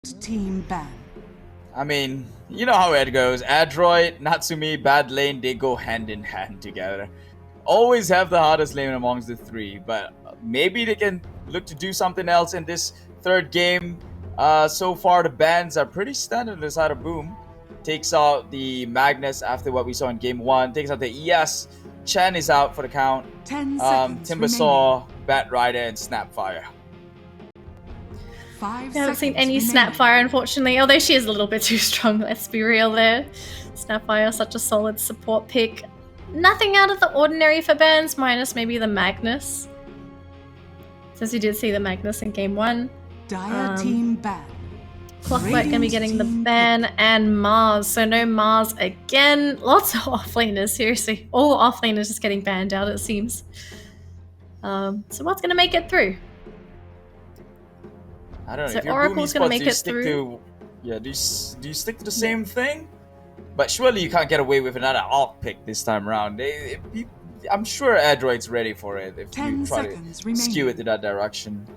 Team ban. I mean, you know how it goes. Adroit, Natsumi, bad lane, they go hand in hand together. Always have the hardest lane amongst the three, but maybe they can look to do something else in this third game. So far, the bans are pretty standard on the side of Boom. Takes out the Magnus after what we saw in game 1. Takes out the ES. Chen is out for the count. 10 seconds Timbersaw, Bat Rider, and Snapfire. I haven't seen any Snapfire, unfortunately, although she is a little bit too strong, let's be real there. Snapfire, such a solid support pick. Nothing out of the ordinary for bans, minus maybe the Magnus. Since we did see the Magnus in game 1. Dire team ban. Clockwork gonna be getting the ban, and Mars, so no Mars again. Lots of offlaners, seriously. All offlaners just getting banned out, it seems. So what's gonna make it through? I don't know. So if you're Oracle's Boom gonna Esports, make it through. Do you stick to the same thing? But surely you can't get away with another alt pick this time around. I'm sure Adroit's ready for it if you try to skew it to that direction.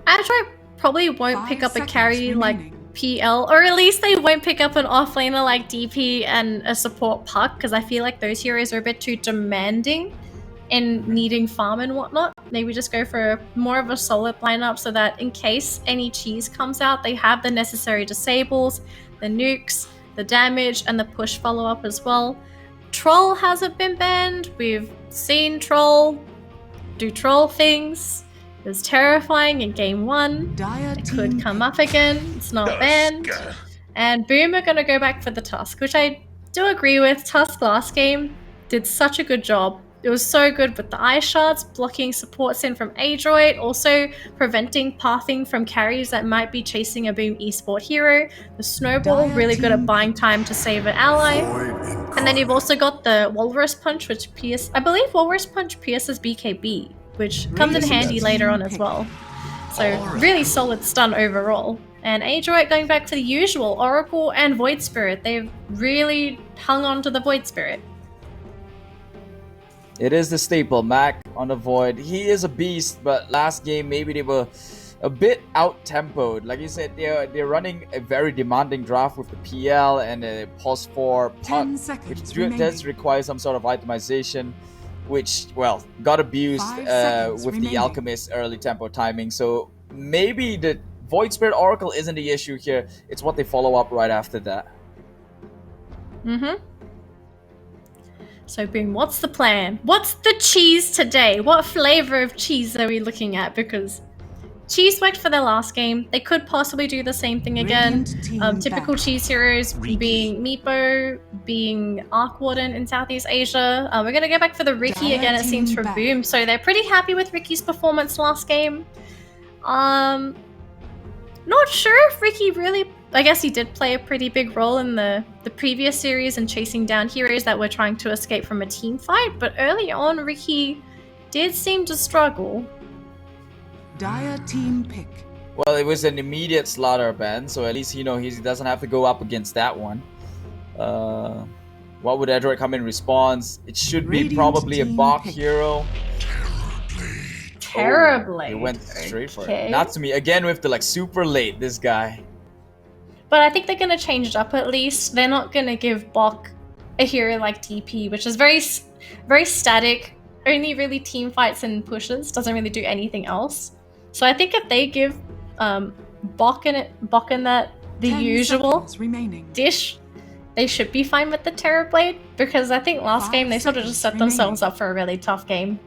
Adroit probably won't pick up a carry like PL, or at least they won't pick up an offlaner like DP and a support puck, because I feel like those heroes are a bit too demanding in needing farm and whatnot. Maybe just go for more of a solid lineup so that in case any cheese comes out, they have the necessary disables, the nukes, the damage, and the push follow-up as well. Troll hasn't been banned. We've seen Troll do Troll things. It was terrifying in game 1. It could come up again. It's not banned. And Boom are going to go back for the Tusk, which I do agree with. Tusk last game did such a good job. It was so good with the ice shards, blocking supports in from Adroit, also preventing pathing from carries that might be chasing a Boom Esport hero. The Snowball, really good at buying time to save an ally. And then you've also got the Walrus Punch, which I believe Walrus Punch pierces BKB, which comes in handy later on as well. So really solid stun overall. And Adroit going back to the usual, Oracle and Void Spirit. They've really hung on to the Void Spirit. It is the staple, Mac on the Void. He is a beast, but last game maybe they were a bit out-tempoed. Like you said, they're running a very demanding draft with the PL and a pulse 4 puck, which does require some sort of itemization, which, well, got abused with the Alchemist early tempo timing. So maybe the Void Spirit Oracle isn't the issue here. It's what they follow up right after that. So Boom, what's the plan? What's the cheese today? What flavor of cheese are we looking at? Because cheese worked for their last game. They could possibly do the same thing again. Typical cheese heroes being Meepo, being Arc Warden in Southeast Asia. We're going to go back for the Riki again, it seems, for Boom. So they're pretty happy with Riki's performance last game. Not sure if Riki really... I guess he did play a pretty big role in the previous series and chasing down heroes that were trying to escape from a team fight, but early on, Riki did seem to struggle. Dire team pick. Well, it was an immediate slaughter ban, so at least he doesn't have to go up against that one. What would Adroit come in response? It should be probably a Bach hero. Terribly. He went straight for it. Natsumi again with the super late, this guy. But I think they're going to change it up at least. They're not going to give Bok a hero like DP, which is very, very static, only really team fights and pushes, doesn't really do anything else. So I think if they give Bok in that the usual dish, they should be fine with the Terrorblade, because I think last game they sort of just set themselves up for a really tough game.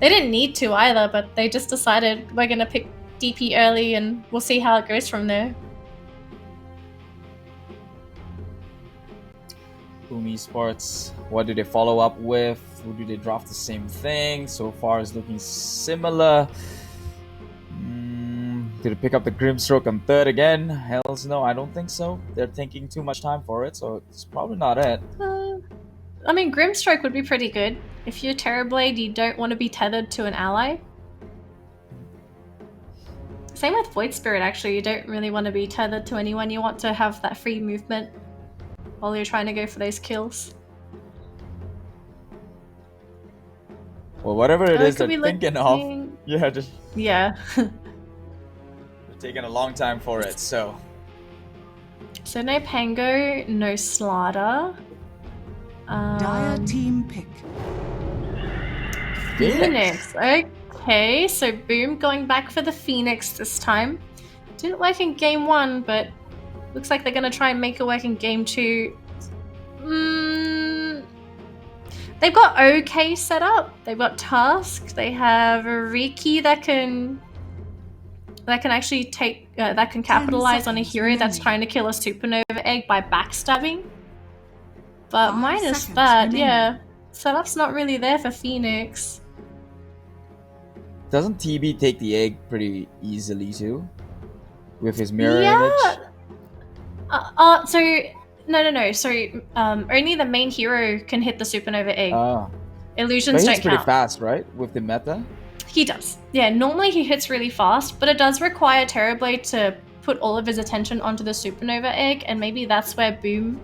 They didn't need to either, but they just decided we're going to pick DP early and we'll see how it goes from there. Boom Esports, what do they follow up with? Or do they draft the same thing? So far it's looking similar. Did they pick up the Grimstroke on third again? Hells no, I don't think so. They're taking too much time for it, so it's probably not it. I mean, Grimstroke would be pretty good. If you're Terrorblade, you don't want to be tethered to an ally. Same with Void Spirit, actually. You don't really want to be tethered to anyone. You want to have that free movement while you're trying to go for those kills. Well, whatever it is they're thinking of, Yeah. taking a long time for it, so. So no Pango, no Slardar. Dire team pick. Phoenix. Okay, so Boom going back for the Phoenix this time. Didn't work in game 1, but looks like they're going to try and make it work in game 2. They've got okay set up. They've got Tusk. They have a Riki that can actually take that can capitalize on a hero that's trying to kill a supernova egg by backstabbing. But minus that, yeah, setup's not really there for Phoenix. Doesn't TB take the egg pretty easily too? With his mirror image? No. Sorry. Only the main hero can hit the supernova egg. Oh. Illusions But don't he's pretty count. fast, right? With the meta? He does. Yeah, normally he hits really fast, but it does require Terrorblade to put all of his attention onto the supernova egg, and maybe that's where Boom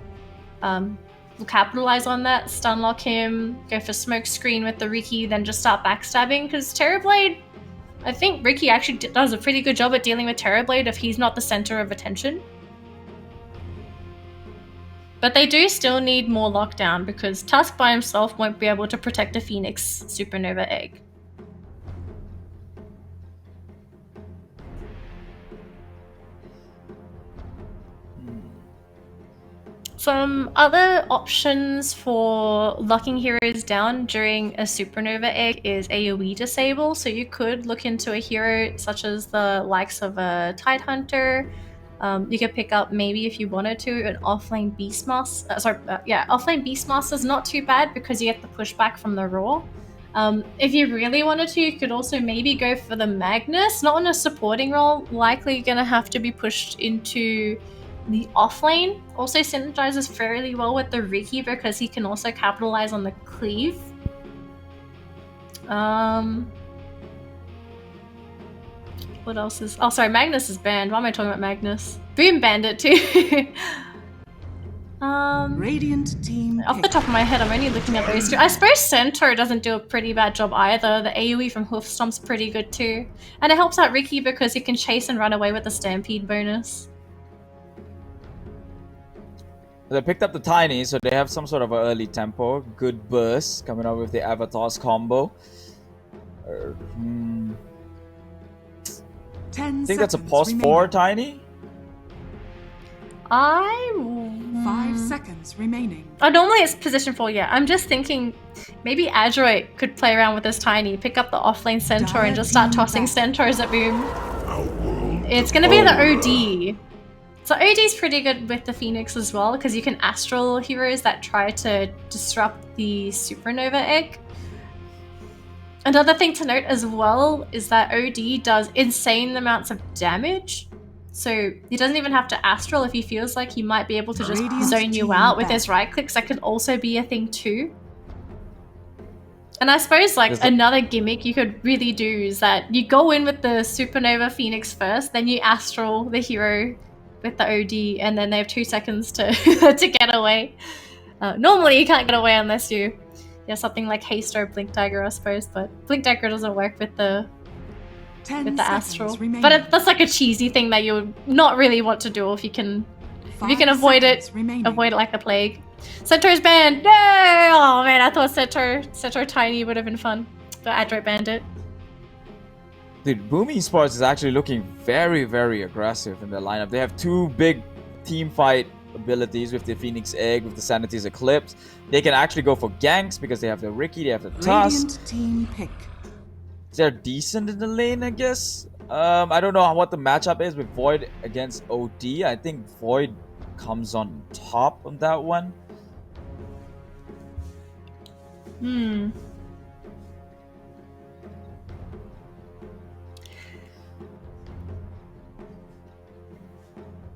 will capitalize on that, stun lock him, go for smoke screen with the Riki, then just start backstabbing, because Terrorblade, I think Riki actually does a pretty good job at dealing with Terrorblade if he's not the center of attention. But they do still need more lockdown, because Tusk by himself won't be able to protect a Phoenix supernova egg. Some other options for locking heroes down during a supernova egg is AoE disable. So you could look into a hero such as the likes of a Tidehunter. You could pick up, maybe if you wanted to, an offlane Beastmaster. Offlane Beastmaster is not too bad because you get the pushback from the Raw. If you really wanted to, you could also maybe go for the Magnus. Not on a supporting role, likely gonna have to be pushed into the offlane. Also synergizes fairly well with the Riki because he can also capitalize on the cleave. What else is... Oh, sorry, Magnus is banned. Why am I talking about Magnus? Boom banned it too. Radiant team Off the top of my head, I'm only looking at those two. I suppose Centaur doesn't do a pretty bad job either. The AoE from Hoofstomp's pretty good too. And it helps out Riki because he can chase and run away with the Stampede bonus. They picked up the Tiny, so they have some sort of an early tempo. Good burst coming up with the Avatars combo. I think that's a pause for Tiny. 5 seconds remaining. Oh, normally it's position 4, yeah. I'm just thinking maybe Adroit could play around with this Tiny, pick up the offlane Centaur and just start tossing Centaurs at Boom. It's gonna be the OD. So OD's pretty good with the Phoenix as well, because you can astral heroes that try to disrupt the supernova egg. Another thing to note as well is that OD does insane amounts of damage. So he doesn't even have to astral if he feels like he might be able to just zone you out with his right clicks. That could also be a thing too. And I suppose like another gimmick you could really do is that you go in with the supernova Phoenix first, then you astral the hero with the OD, and then they have 2 seconds to to get away. Normally you can't get away unless you have something like haste or blink dagger, I suppose, but blink dagger doesn't work with the astral. But that's like a cheesy thing that you would not really want to do if you can avoid it. Avoid it like the plague. Centaur's banned. No! Oh man, I thought Centaur Tiny would have been fun, but Adroit banned it. Dude, Boom Esports is actually looking very, very aggressive in their lineup. They have 2 big team fight abilities with the Phoenix Egg, with the Sanity's Eclipse. They can actually go for ganks because they have the Riki, they have the Tusk. Radiant team pick. They're decent in the lane, I guess. I don't know what the matchup is with Void against OD. I think Void comes on top on that one.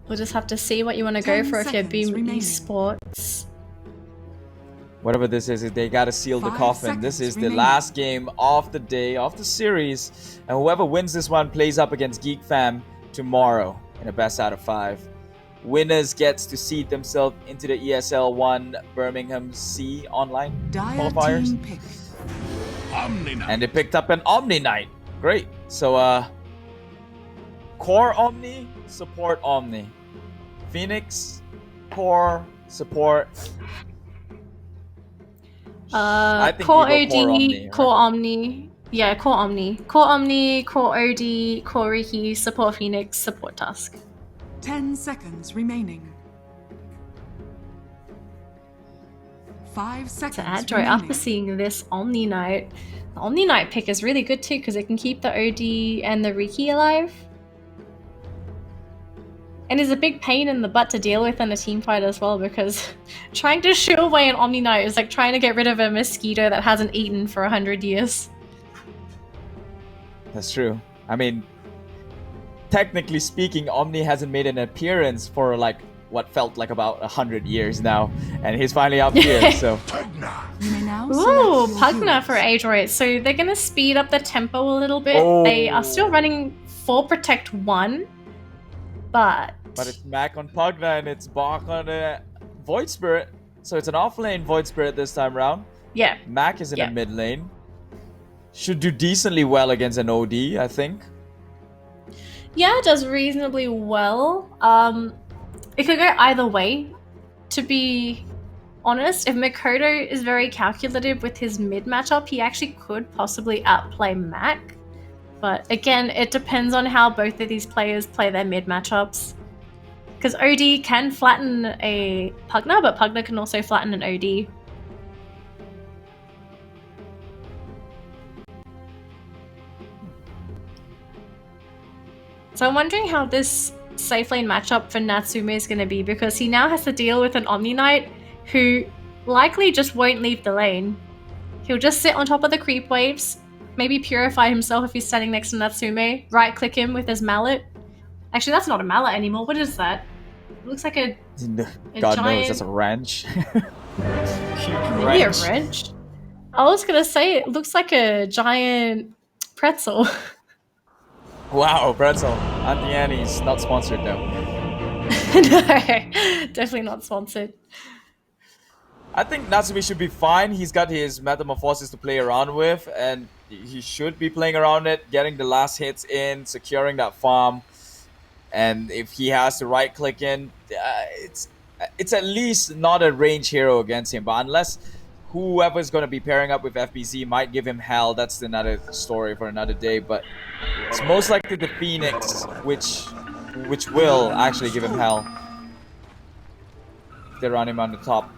We'll just have to see what you want to go for if you're Boom Esports. Whatever this is, they gotta seal the coffin. This is the last game of the day, of the series. And whoever wins this one plays up against Geek Fam tomorrow in a best out of 5. Winners gets to seed themselves into the ESL 1 Birmingham C online qualifiers. And they picked up an Omni Knight. Great. So Core Omni, support Omni. Phoenix, core, support. I think core you OD, go core Omni, core right? Omni. Yeah, core Omni. Core Omni, core OD, core Riki, support Phoenix, support Tusk. 10 seconds remaining. 5 seconds To Adroit, remaining. after seeing this Omni Knight, the Omni Knight pick is really good too because it can keep the OD and the Riki alive. And is a big pain in the butt to deal with in a team fight as well because trying to shoo away an Omni Knight is like trying to get rid of a mosquito that hasn't eaten for 100 years. That's true. I mean, technically speaking, Omni hasn't made an appearance for like what felt like about 100 years now, and he's finally up here. So, You may now Ooh, select your Pugna heroes. for Adroit. So they're going to speed up the tempo a little bit. Oh. They are still running 4 Protect 1, but it's Mac on Pugna and it's Bach on Void Spirit. So it's an off-lane Void Spirit this time round. yeah. Mac is in Yeah. a mid lane. Should do decently well against an OD, I think. Yeah, it does reasonably well. It could go either way, to be honest. If Makoto is very calculative with his mid matchup, he actually could possibly outplay Mac. But again, it depends on how both of these players play their mid matchups. Because OD can flatten a Pugna, but Pugna can also flatten an OD. So I'm wondering how this safe lane matchup for Natsume is going to be, because he now has to deal with an Omni Knight who likely just won't leave the lane. He'll just sit on top of the creep waves, maybe purify himself if he's standing next to Natsume, right click him with his mallet. Actually, that's not a mallet anymore. What is that? It looks like a God knows, giant- that's a wrench. Huge maybe a wrench. wrench. I was going to say it looks like a giant pretzel. Wow, Pretzel. Auntie Annie's not sponsored though. No, definitely not sponsored. I think Natsume should be fine. He's got his Metamorphosis to play around with, and he should be playing around it, getting the last hits in, securing that farm. And if he has to right click in, it's at least not a range hero against him. But unless whoever's going to be pairing up with FBZ might give him hell, that's another story for another day. But it's most likely the Phoenix, which will actually give him hell. They run him on the top.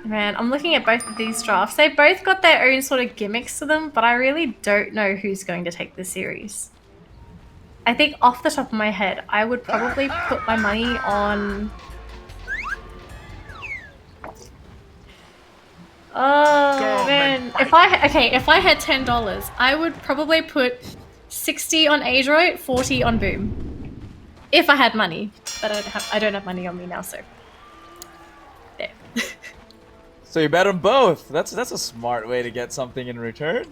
Man, I'm looking at both of these drafts. They both got their own sort of gimmicks to them, but I really don't know who's going to take the series. I think off the top of my head, I would probably put my money on... Oh, man. If I had $10, I would probably put 60 on Adroit, 40 on Boom. If I had money. But I don't have money on me now, so... There. So you bet on both. That's a smart way to get something in return.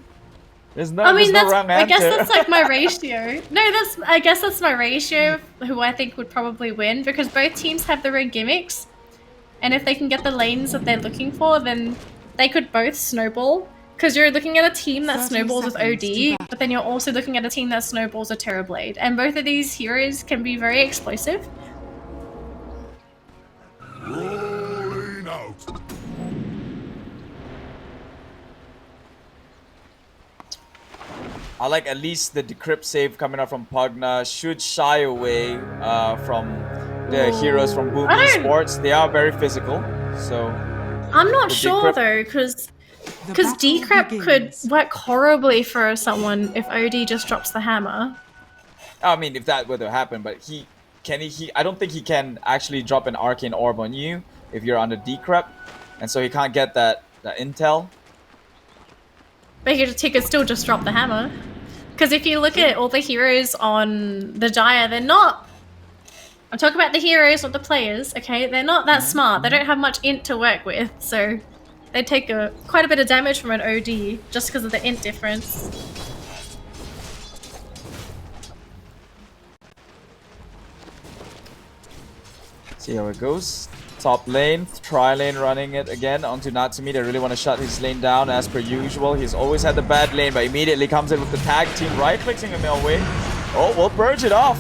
There's no, I mean, there's no wrong I guess answer. that's like my ratio. No, I guess that's my ratio of who I think would probably win, because both teams have their own gimmicks. And if they can get the lanes that they're looking for, then they could both snowball. Because you're looking at a team that 30 snowballs with seconds to OD, battle. but then you're also looking at a team that snowballs with Terrorblade. And both of these heroes can be very explosive. Rolling out. I like at least the decrypt save coming out from Pugna should shy away from the heroes from Boom I don't- Esports. They are very physical, so I'm not The sure decrypt- though, because The Because battle decrypt could begins. work horribly for someone if OD just drops the hammer. I mean, if that were to happen, but I don't think he can actually drop an arcane orb on you if you're under decrypt, and so he can't get that intel. But he could still just drop the hammer. Because if you look at all the heroes on the Dire, they're not... I'm talking about the heroes, not the players, okay? They're not that smart. They don't have much int to work with, so they take quite a bit of damage from an OD just because of the int difference. See how it goes. Top lane, tri-lane running it again onto Natsumi. They really want to shut his lane down as per usual. He's always had the bad lane, but immediately comes in with the tag team, right-clicking him away. Oh, we'll purge it off.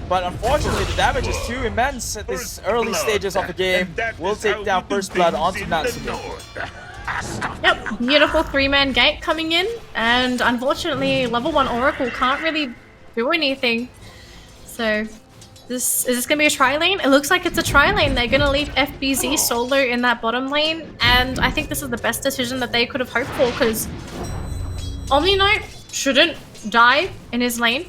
But unfortunately, the damage is too immense at this early stages of the game. We'll take down first blood onto Natsume. Yep, beautiful 3-man gank coming in, and unfortunately, level 1 Oracle can't really do anything. So, is this gonna be a tri-lane? It looks like it's a tri-lane. They're gonna leave FBZ solo in that bottom lane, and I think this is the best decision that they could have hoped for, because Omni Knight shouldn't die in his lane.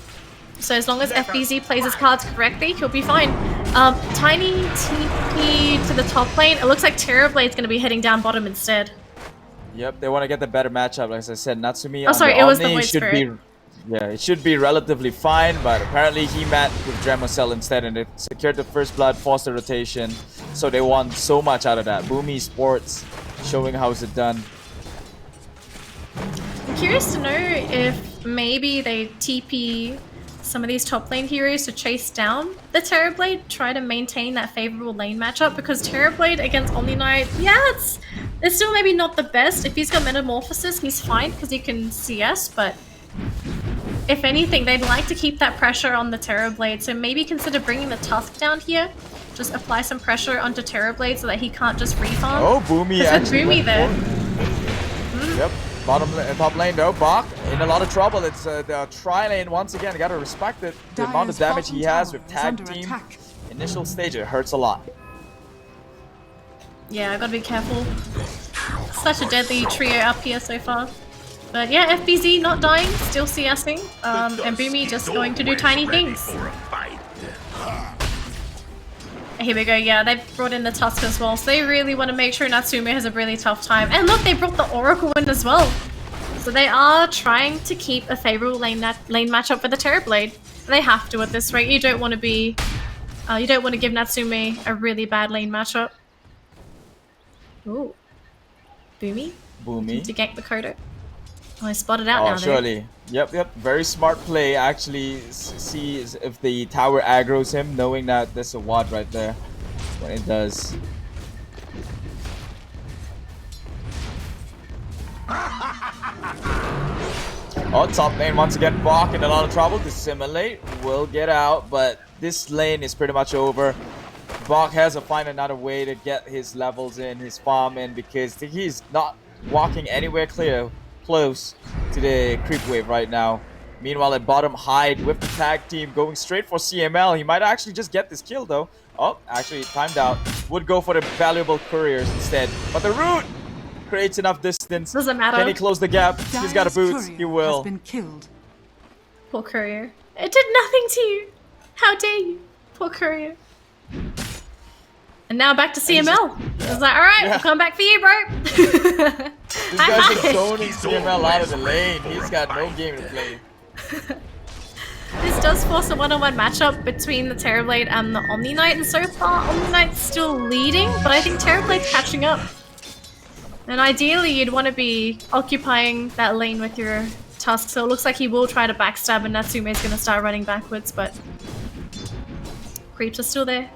So as long as FBZ plays his cards correctly, he'll be fine. Tiny TP to the top lane. It looks like Terrorblade's going to be heading down bottom instead. Yep, they want to get the better matchup. Like I said, Natsumi Oh, sorry, on the it was the Omni Void should Spirit. be, yeah, it should be relatively fine. But apparently he met with Dremocell instead, and it secured the first blood, forced the rotation. So they won so much out of that. Boomy Esports showing how's it done. I'm curious to know if maybe they TP some of these top lane heroes to chase down the Terrorblade, try to maintain that favorable lane matchup, because Terrorblade against Omni Knight, yeah, it's still maybe not the best. If he's got Metamorphosis, he's fine because he can CS, but if anything, they'd like to keep that pressure on the Terrorblade, so maybe consider bringing the Tusk down here. Just apply some pressure onto Terrorblade so that he can't just refarm. Oh, Boomy actually Boomy there. Yep. Top lane though, Bach in a lot of trouble. It's the tri-lane once again. You gotta respect it. The amount of damage he has with tag team. Initial stage, it hurts a lot. Yeah, I gotta be careful. Such a deadly trio up here so far. But yeah, FBZ not dying, still CSing. And Boomy just going to do tiny things. Here we go, yeah, they brought in the Tusk as well, so they really want to make sure Natsume has a really tough time. And look, they brought the Oracle in as well. So they are trying to keep a favorable lane matchup for the Terrorblade. They have to at this rate. You don't want to be, you don't want to give Natsume a really bad lane matchup. Ooh, Boomy to gank the Kodo. Oh, I spotted out now. Oh, surely. Yep. Very smart play. Actually, see if the tower aggroes him, knowing that there's a ward right there when it does. Oh, top lane once again. Bach in a lot of trouble. Dissimulate will get out, but this lane is pretty much over. Bach has to find another way to get his levels in, his farm in, because he's not walking anywhere close to the creep wave right now. Meanwhile, at bottom, Hyde with the tag team going straight for CML. He might actually just get this kill though. Oh, actually timed out. Would go for the valuable couriers instead. But the root creates enough distance. Doesn't matter. Can he close the gap? He's got a boot. He will. Has been killed. Poor courier. It did nothing to you. How dare you? Poor courier. And now back to CML. It's like, alright, we'll come back for you, bro. This guy's just zoning CML out of the lane. He's got no game to play. This does force a one-on-one matchup between the Terrorblade and the Omni Knight, and so far Omni Knight's still leading, but I think Terrorblade's catching up. And ideally you'd want to be occupying that lane with your Tusk, so it looks like he will try to backstab and Natsume's going to start running backwards, but creeps are still there.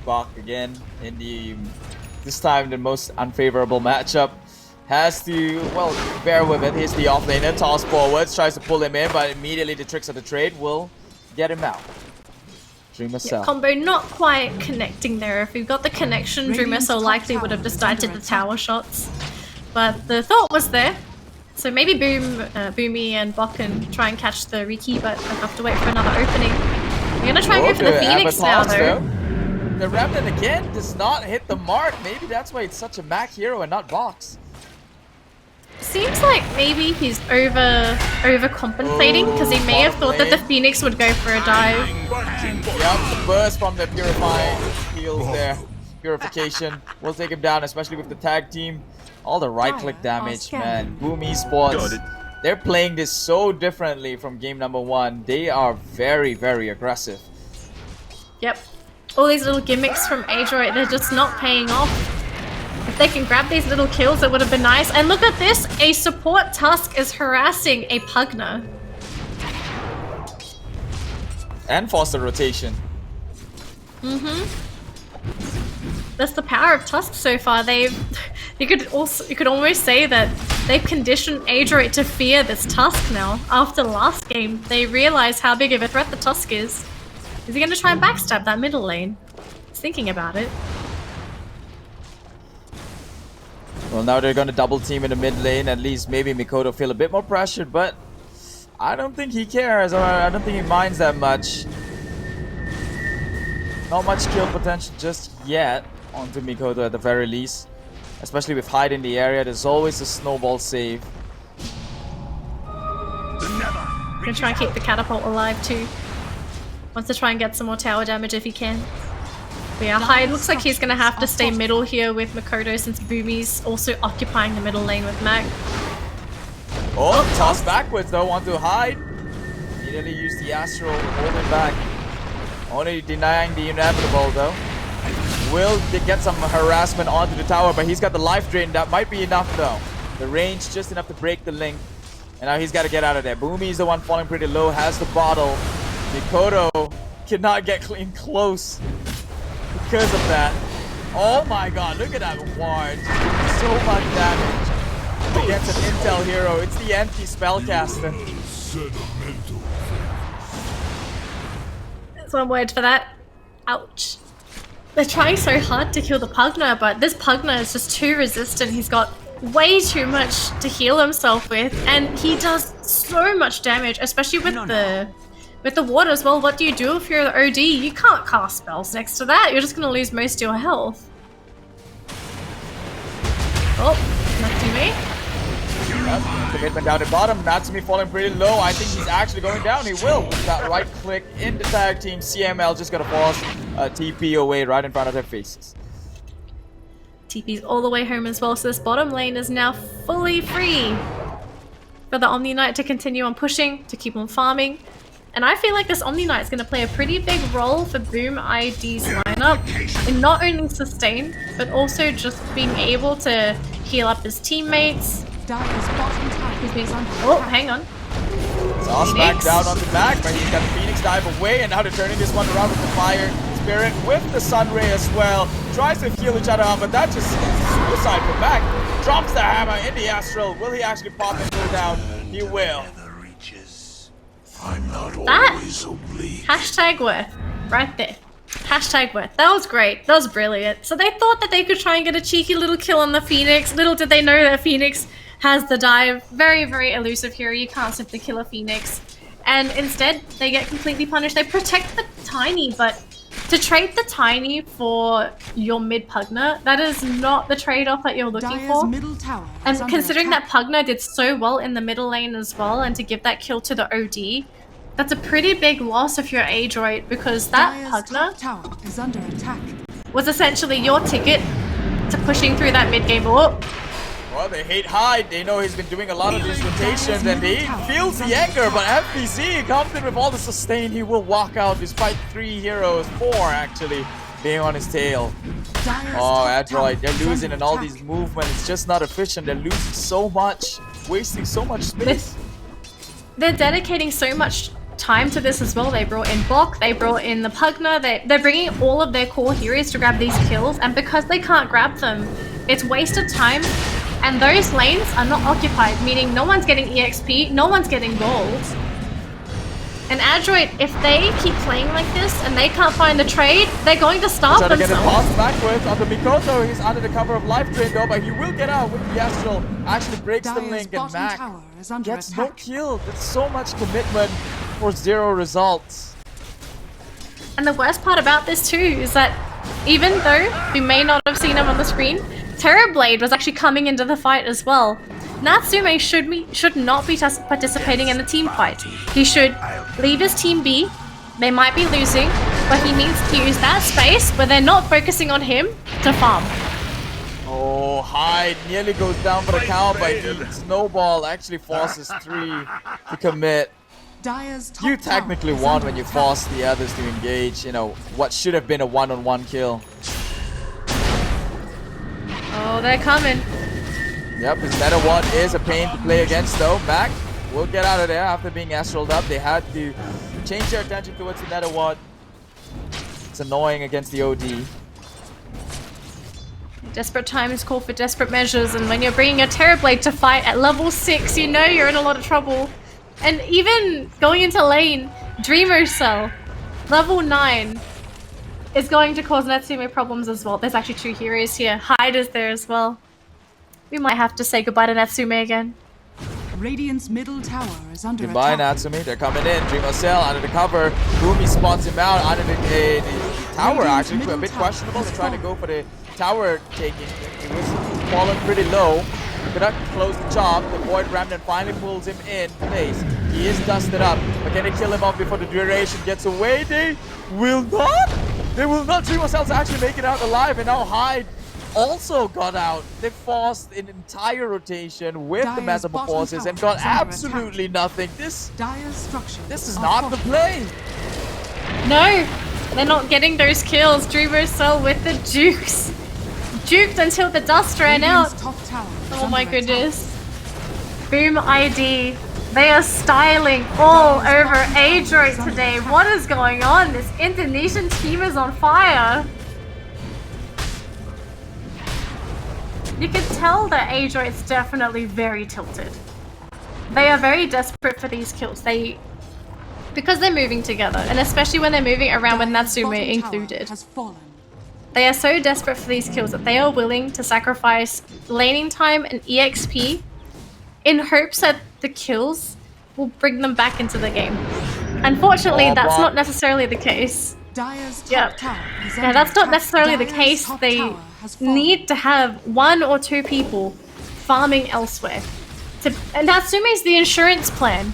Bach again in this time the most unfavorable matchup. Has to, well, bear with it. Here's the offlaner, toss forwards, tries to pull him in, but immediately the tricks of the trade will get him out. Dreamer Cell. Combo not quite connecting there. If we got the connection, Dreamer Cell likely would have just died to the tower shots. But the thought was there. So maybe Boomy and Bok can try and catch the Riki, but I'll have to wait for another opening. We're gonna try and go for the Phoenix now though. The Remnant again does not hit the mark. Maybe that's why it's such a Mac hero and not Box. Seems like maybe he's overcompensating because he may have thought that the Phoenix would go for a dive. Yep, the burst from the purifying heals there. Purification will take him down, especially with the tag team. All the right-click damage, man. Boom Esports, they're playing this so differently from game number 1. They are very, very aggressive. Yep. All these little gimmicks from Adroit, they're just not paying off. If they can grab these little kills, it would have been nice. And look at this, a support Tusk is harassing a Pugner. And foster rotation. That's the power of Tusk so far. They've You could almost say that they've conditioned Adroit to fear this Tusk now. After last game, they realized how big of a threat the Tusk is. Is he going to try and backstab that middle lane? He's thinking about it. Well, now they're going to double team in the mid lane. At least maybe Mikoto feel a bit more pressured, but I don't think he cares, or I don't think he minds that much. Not much kill potential just yet onto Mikoto at the very least. Especially with Hyde in the area, there's always a snowball save. Gonna try and keep the catapult alive too. Wants to try and get some more tower damage if he can. But yeah, Hyde looks like he's gonna have to stay middle here with Mikoto since Boomy's also occupying the middle lane with Mac. Oh, toss backwards though, want to hide. Immediately use the Astral, holding back. Only denying the inevitable though. Will get some harassment onto the tower, but he's got the life drain. That might be enough though. The range just enough to break the link. And now he's got to get out of there. Boomy is the one falling pretty low, has the bottle. Mikoto cannot get clean close because of that. Oh my god, look at that ward. So much damage against an intel hero. It's the empty spellcaster. That's one word for that. Ouch. They're trying so hard to kill the Pugna, but this Pugna is just too resistant. He's got way too much to heal himself with, and he does so much damage, especially with the ward as well. What do you do if you're the OD? You can't cast spells next to that. You're just gonna lose most of your health. Oh, not to me. Commitment down at bottom. Natsumi falling pretty low. I think he's actually going down. He will. With that right click in the tag team. CML just gonna force a TP away right in front of their faces. TP's all the way home as well, so this bottom lane is now fully free for the Omni Knight to continue on pushing, to keep on farming. And I feel like this Omni Knight is going to play a pretty big role for Boom ID's lineup in not only sustain, but also just being able to heal up his teammates. Oh, hang on. Sauce back down on the back, but he's got the Phoenix dive away, and now they're turning this one around with the Fire Spirit, with the Sun Ray as well. Tries to heal each other up, but that just suicide from back. Drops the hammer in the Astral. Will he actually pop and go down? He will. I'm not That always oblique. hashtag worth right there. Hashtag worth. That was great. That was brilliant. So they thought that they could try and get a cheeky little kill on the Phoenix. Little did they know that Phoenix has the dive. Very, very elusive hero. You can't simply kill a Phoenix. And instead, they get completely punished. They protect the Tiny, but to trade the Tiny for your mid Pugna, that is not the trade-off that you're looking for. Middle tower And considering that Pugna did so well in the middle lane as well, and to give that kill to the OD, that's a pretty big loss if you're Adroit, because that Pugna tower is under attack. was essentially your ticket to pushing through that mid-game. Oh, Well, they hate Hyde. They know he's been doing a lot of these rotations, and he feels the anger, but FPC comes in with all the sustain. He will walk out despite 3 heroes, 4 actually, being on his tail. Oh, Adroit, they're losing in all these movements. It's just not efficient. They're losing so much, wasting so much space. they're dedicating so much time to this as well. They brought in Bok, they brought in the Pugna, they're bringing all of their core heroes to grab these kills, and because they can't grab them, it's wasted time, and those lanes are not occupied, meaning no one's getting EXP, no one's getting gold. And Adroit, if they keep playing like this and they can't find the trade, they're going to starve Trying to get a themselves. pass backwards onto Mikoto. He's under the cover of life drain though, but he will get out with the Astral. Actually breaks the link, and Mac gets no kill. That's so much commitment for 0 results. And the worst part about this too is that even though we may not have seen him on the screen, Terrorblade was actually coming into the fight as well. Natsume should not be participating in the team fight. He should leave his team be. They might be losing, but he needs to use that space where they're not focusing on him to farm. Oh, Hyde nearly goes down for the count, but the snowball actually forces 3 to commit. You technically won when you forced the others to engage, you know, what should have been a one-on-one kill. Oh, they're coming. Yep, his meta ward is a pain to play against though. Mac will get out of there after being astraled up. They had to change their attention towards the meta ward. It's annoying against the OD. Desperate times call for desperate measures, and when you're bringing a Terrorblade to fight at level 6, you know you're in a lot of trouble. And even going into lane, Dreamer Cell, level 9, is going to cause Natsume problems as well. There's actually 2 heroes here. Hyde is there as well. We might have to say goodbye to Natsume again. Radiant's middle tower is under Goodbye, attack. Natsume. They're coming in. Dreamer Cell under the cover. Boomy spots him out under the tower, actually. A bit questionable. They're trying to go for the tower taking. It was fallen pretty low. Could not close the job. The Void Remnant finally pulls him in place. He is dusted up. But can they kill him off before the duration gets away? They will not. They will not. Dreamer Cell's actually make it out alive. And now Hyde also got out. They forced an entire rotation with the Dire's Metamorphosis and bottom got tower is under absolutely nothing. This is are not the play. No, they're not getting those kills. Dreamer Cell with the jukes. Juked until the dust ran out. Radiant's top tower is Oh my under attack. goodness. Boom ID. They are styling all over Adroit today. What is going on? This Indonesian team is on fire. You can tell that Adroit's definitely very tilted. They are very desperate for these kills. Because they're moving together, and especially when they're moving around with Dire's Natsume bottom tower included. has fallen. They are so desperate for these kills that they are willing to sacrifice laning time and EXP in hopes that the kills will bring them back into the game. Unfortunately, that's not necessarily the case. Dire's top Yeah. tower is Yeah, under that's not attack. necessarily the Dire's case. top They tower has fallen. need to have 1 or 2 people farming elsewhere. And Natsume's the insurance plan.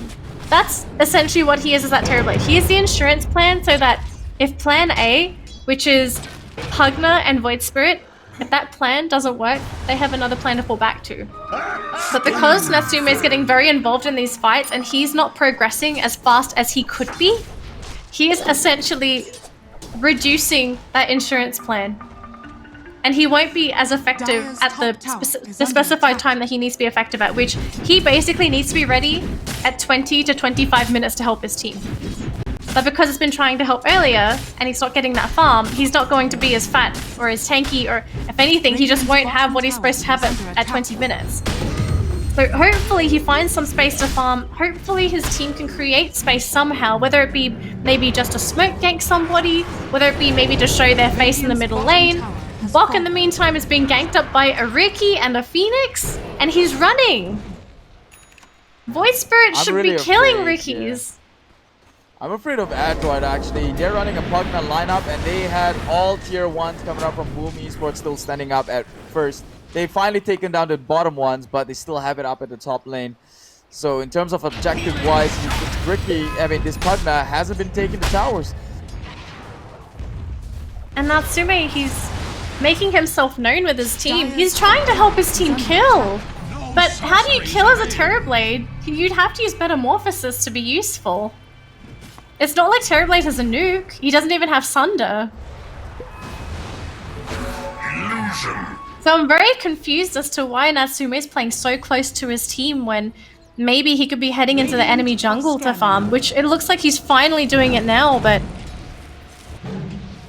That's essentially what he is that Terrorblade. He is the insurance plan so that if plan A, which is Pugna and Void Spirit, if that plan doesn't work, they have another plan to fall back to. But because Natsume is getting very involved in these fights and he's not progressing as fast as he could be, he is essentially reducing that insurance plan. And he won't be as effective Dire's at the, top tower is the under specified attack. time that he needs to be effective at, which he basically needs to be ready at 20 to 25 minutes to help his team. But because it's been trying to help earlier, and he's not getting that farm, he's not going to be as fat or as tanky, or if anything, he just won't have what he's supposed to have at 20 minutes. So hopefully he finds some space to farm. Hopefully his team can create space somehow, whether it be maybe just a smoke gank somebody, whether it be maybe to show their face in the middle lane. Bok in the meantime is being ganked up by a Riki and a Phoenix, and he's running. Void Spirit I'm should really be killing afraid, Rikis. I'm afraid of Adroit, actually. They're running a Pugna lineup, and they had all tier 1s coming up from Boom Esports still standing up at first. They've finally taken down the bottom ones, but they still have it up at the top lane. So in terms of objective-wise, it's Ricky. I mean, this Pugna hasn't been taking the towers. And Natsume, he's making himself known with his team. He's trying to help his team kill. But how do you kill as a Terrorblade? You'd have to use Metamorphosis to be useful. It's not like Terrorblade has a nuke. He doesn't even have Sunder. Illusion. So I'm very confused as to why Natsume is playing so close to his team when maybe he could be heading into the enemy jungle to farm, which it looks like he's finally doing it now, but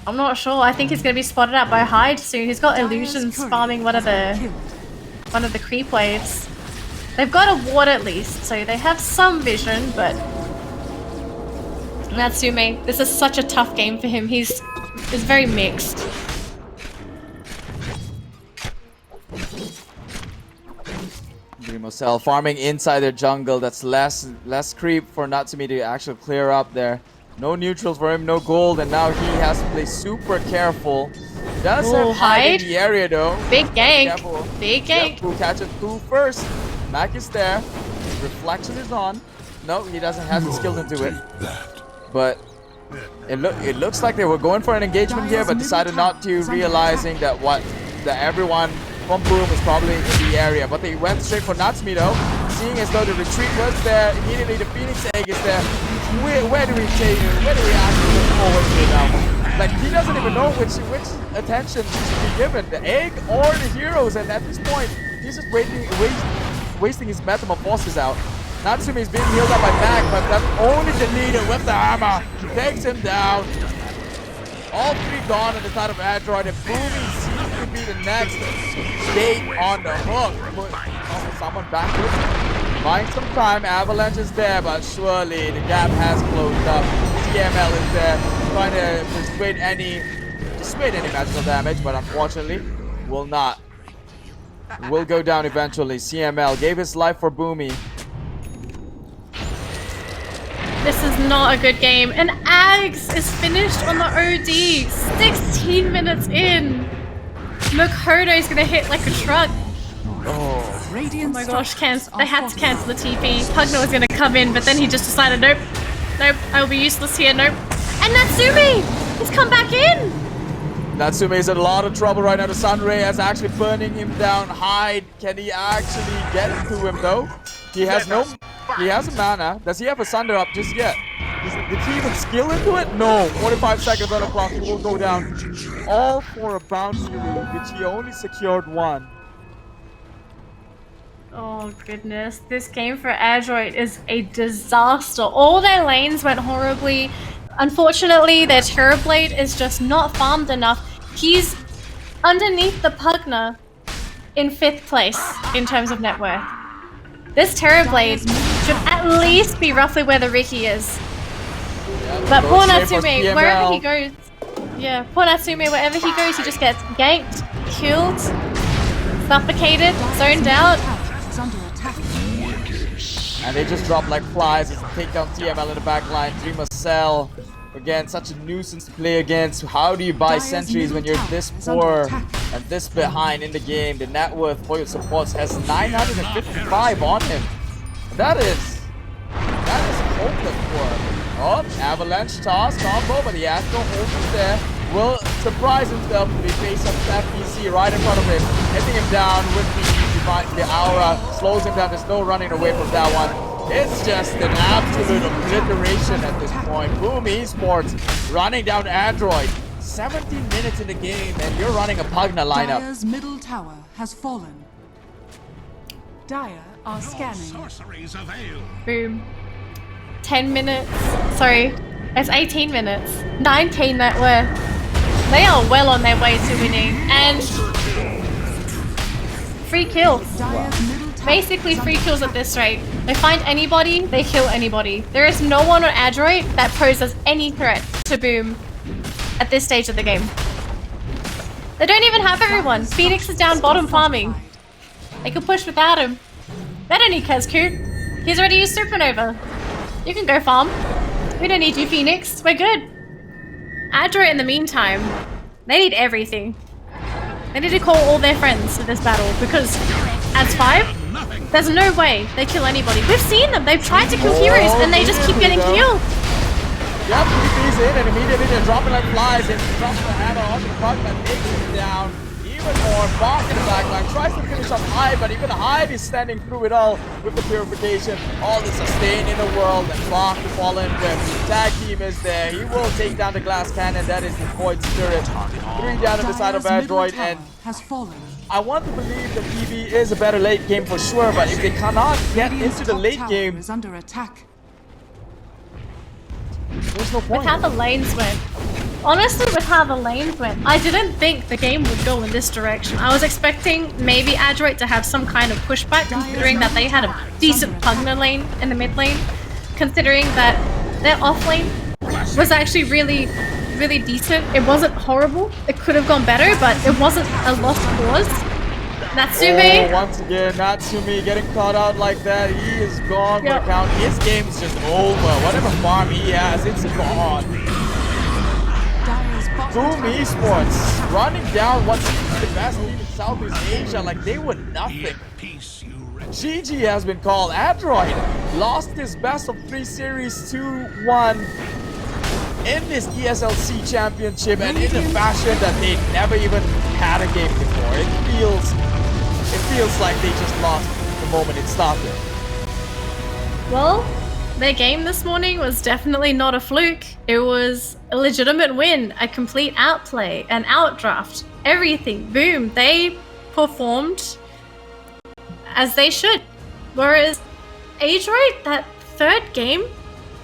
I'm not sure. I think he's going to be spotted out by Hyde soon. He's got illusions farming one of the creep waves. They've got a ward at least, so they have some vision, but Natsume, this is such a tough game for him. He's very mixed. Dreamer Cell farming inside their jungle. That's less creep for Natsume to actually clear up there. No neutrals for him, no gold, and now he has to play super careful. Does have Hyde in the area though. Big gank. Careful. Big gank. Who catches who first? Mac is there. Reflection is on. No, he doesn't have the skill into it. But it looks like they were going for an engagement here, but decided not to, realizing that everyone from Boom is probably in the area. But they went straight for Natsume though, seeing as though the retreat was there. Immediately the Phoenix egg is there. Where do we take it? Where do we actually look forward to now? Like, he doesn't even know which attention should be given, the egg or the heroes. And at this point, he's just wasting his Metamorphosis out. Natsume is being healed up by Mac, but that's only Danelie with the hammer. Takes him down. All 3 gone on the side of Adroit, and Boomy seems to be the next gate on the hook. Put someone back. Buying some time. Avalanche is there, but surely the gap has closed up. TML is there, trying to dissuade any magical damage, but unfortunately, will not. Will go down eventually. CML gave his life for Boomy. This is not a good game. And Ags is finished on the OD. 16 minutes in. Makoto's gonna hit like a truck. Oh, Oh my gosh, they had to cancel the TP. Pugna was gonna come in, but then he just decided, nope, I'll be useless here, nope. And Natsumi! He's come back in! Natsume is in a lot of trouble right now. The Sunray is actually burning him down. Hide. Can he actually get to him though? He has a mana. Does he have a Sunder up just yet? Did he even skill into it? No. 45 seconds on the clock. He will go down. All for a bounty room, which he only secured one. Oh goodness, this game for Adroit is a disaster. All their lanes went horribly. Unfortunately, their Terrorblade is just not farmed enough. He's underneath the Pugna in 5th place in terms of net worth. This Terrorblade should at least be roughly where the Riki is. But poor Natsume, wherever he goes, poor Natsume, wherever he goes, he just gets ganked, killed, suffocated, zoned out. And they just drop like flies as they take down TML in the back line. Dreamer Cell. Again, such a nuisance to play against. How do you buy sentries when you're this poor and this behind in the game? The net worth for your supports has 955 on him. That is hopeless for him. Oh, Avalanche toss combo, but the Astro holds there. Will surprise himself when he face up FPC right in front of him, hitting him down with the aura, slows him down. There's no running away from that one. It's just an absolute obliteration at this point. Boom Esports running down Adroit. 17 minutes in the game and you're running a Pugna lineup. Dire's middle tower has fallen. Dire are scanning. Boom. 10 minutes. Sorry, it's 18 minutes. 19 net worth. They are well on their way to winning. And free kills. Basically free kills at this rate. They find anybody, they kill anybody. There is no one on Adroit that poses any threat to Boom at this stage of the game. They don't even have everyone. Phoenix is down bottom farming. They can push without him. They don't need Kezku. He's already used Supernova. You can go farm. We don't need you, Phoenix. We're good. Adroit, in the meantime, they need everything. They need to call all their friends to this battle because as 5, there's no way they kill anybody. We've seen them. They've tried to kill heroes and they just keep getting killed. Yep, he's in and immediately they're dropping like flies and drops the hammer onto the Pugna and takes him down. Even more, Bach in the backline tries to finish up Hyde, but even Hyde is standing through it all with the purification. All the sustain in the world, and Bach to fall in with. Tag team is there. He will take down the glass cannon. That is the Void Spirit. 3 down on the side of Adroit, and I want to believe that PB is a better late game for sure, but if they cannot get into the late game, is under attack. there's no point. With how the lanes went. Honestly, with how the lanes went, I didn't think the game would go in this direction. I was expecting maybe Adroit to have some kind of pushback, considering that they had a decent Pugna lane in the mid lane, considering that their off lane was actually really decent. It wasn't horrible. It could have gone better, but it wasn't a lost cause. Natsume. Oh, once again, Natsume getting caught out like that. He is gone for the count. His game's just over. Whatever farm he has, it's gone. Boom Esports running down what's the best team in Southeast Asia like they were nothing. GG has been called. Adroit lost his best of 3 series 2-1 in this ESLC championship and in a fashion that they never even had a game before. It feels like they just lost the moment it started. Well, their game this morning was definitely not a fluke. It was a legitimate win, a complete outplay, an outdraft, everything. Boom, they performed as they should. Whereas Adroit, that 3rd game,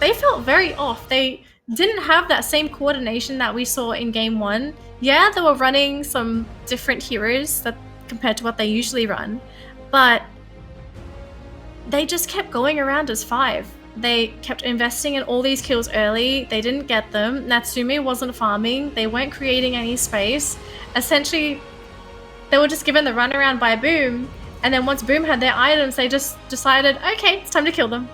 they felt very off. They didn't have that same coordination that we saw in game 1. Yeah, they were running some different heroes that compared to what they usually run, but they just kept going around as 5. They kept investing in all these kills early. They didn't get them. Natsume wasn't farming. They weren't creating any space. Essentially, they were just given the runaround by Boom, and then once Boom had their items, they just decided, okay, it's time to kill them.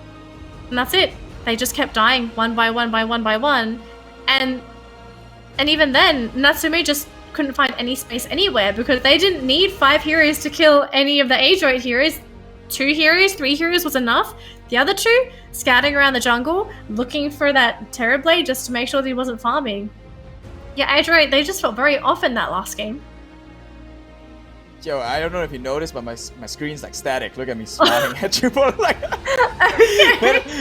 And that's it. They just kept dying one by one by one by one. And even then, Natsume just couldn't find any space anywhere because they didn't need 5 heroes to kill any of the Adroit heroes. 2 heroes, 3 heroes was enough. The other 2, scouting around the jungle, looking for that Terrorblade just to make sure that he wasn't farming. Yeah, Adroit, they just felt very off in that last game. Yo, I don't know if you noticed, but my screen's like static. Look at me smiling at you, but like,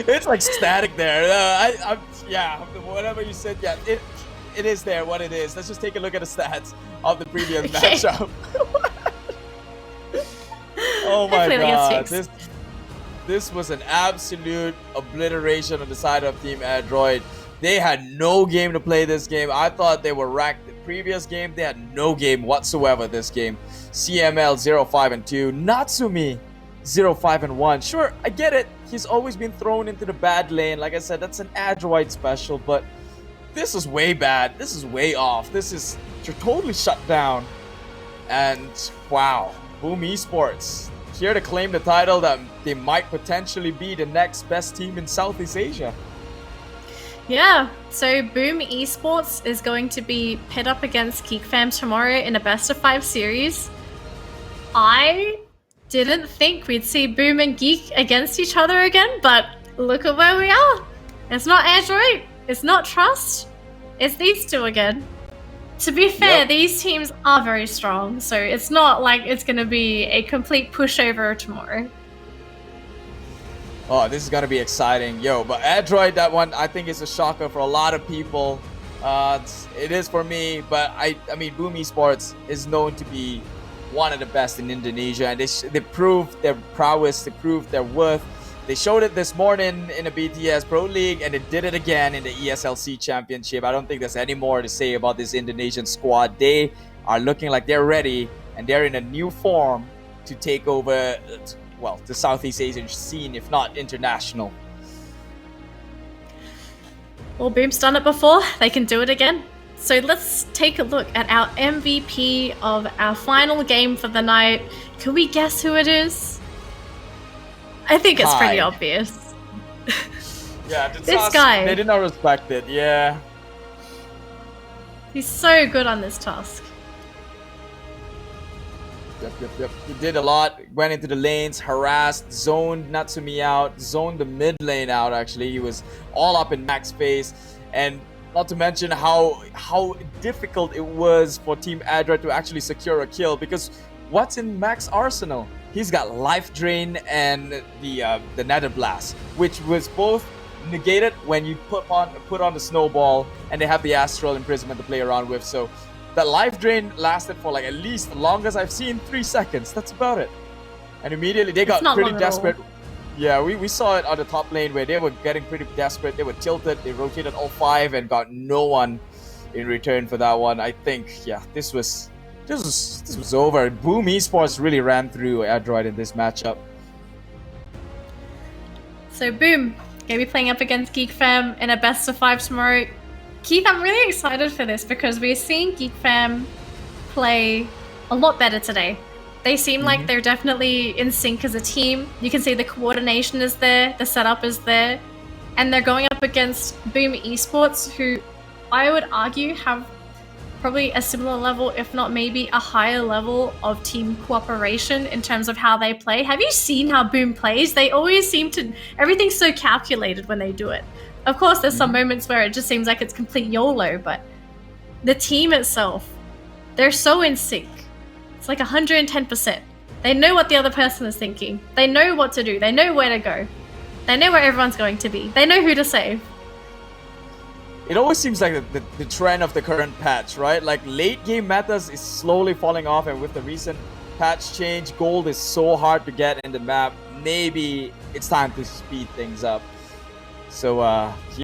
it's like static there. Yeah, whatever you said, yeah, it is there. What it is. Let's just take a look at the stats of the previous matchup. Oh my god, this was an absolute obliteration on the side of Team Adroit. They had no game to play this game. I thought they were ranked the previous game. They had no game whatsoever this game. CML 0-5-2, Natsume 0-5-1. Sure, I get it. He's always been thrown into the bad lane. Like I said, that's an Adroit special, but this is way bad. This is way off. You're totally shut down. And wow, Boom Esports here to claim the title that they might potentially be the next best team in Southeast Asia. Yeah, so Boom Esports is going to be pit up against Geek Fam tomorrow in a best of 5 series. I didn't think we'd see Boom and Geek against each other again, but look at where we are. It's not Adroit, it's not Trust, it's these 2 again. To be fair, these teams are very strong, so it's not like it's going to be a complete pushover tomorrow. Oh, this is going to be exciting. Yo, but Adroit, that one, I think is a shocker for a lot of people. It is for me, but I mean, Boom Esports is known to be one of the best in Indonesia, and they proved their prowess, they proved their worth. They showed it this morning in the BTS Pro League, and they did it again in the ESL Championship. I don't think there's any more to say about this Indonesian squad. They are looking like they're ready, and they're in a new form to take over, well, the Southeast Asian scene, if not international. Well, Boom's done it before, they can do it again. So let's take a look at our MVP of our final game for the night. Can we guess who it is? I think it's pretty obvious. Yeah, this guy. They did not respect it, yeah. He's so good on this task. Yep. He did a lot. Went into the lanes, harassed, zoned Natsume out, zoned the mid lane out actually. He was all up in max phase. And not to mention how difficult it was for Team Adroit to actually secure a kill, because what's in Max arsenal? He's got Life Drain and the Nether Blast, which was both negated when you put on the Snowball, and they have the Astral Imprisonment to play around with. So that Life Drain lasted for like at least the longest I've seen, 3 seconds. That's about it. And immediately they got pretty desperate. Yeah, we saw it on the top lane where they were getting pretty desperate. They were tilted. They rotated all 5 and got no one in return for that one. I think, yeah, this was over. Boom Esports really ran through Adroit in this matchup. So Boom, gonna be playing up against Geek Fam in a best of 5 tomorrow. Keith, I'm really excited for this because we're seeing Geek Fam play a lot better today. They seem like they're definitely in sync as a team. You can see the coordination is there, the setup is there, and they're going up against Boom Esports, who I would argue have probably a similar level, if not maybe a higher level of team cooperation in terms of how they play. Have you seen how Boom plays? They always seem to, everything's so calculated when they do it. Of course, there's some moments where it just seems like it's complete YOLO, but the team itself, they're so in sync. It's like 110%. They know what the other person is thinking. They know what to do. They know where to go. They know where everyone's going to be. They know who to save. It always seems like the trend of the current patch, right? Like late game metas is slowly falling off, and with the recent patch change, gold is so hard to get in the map. Maybe it's time to speed things up. So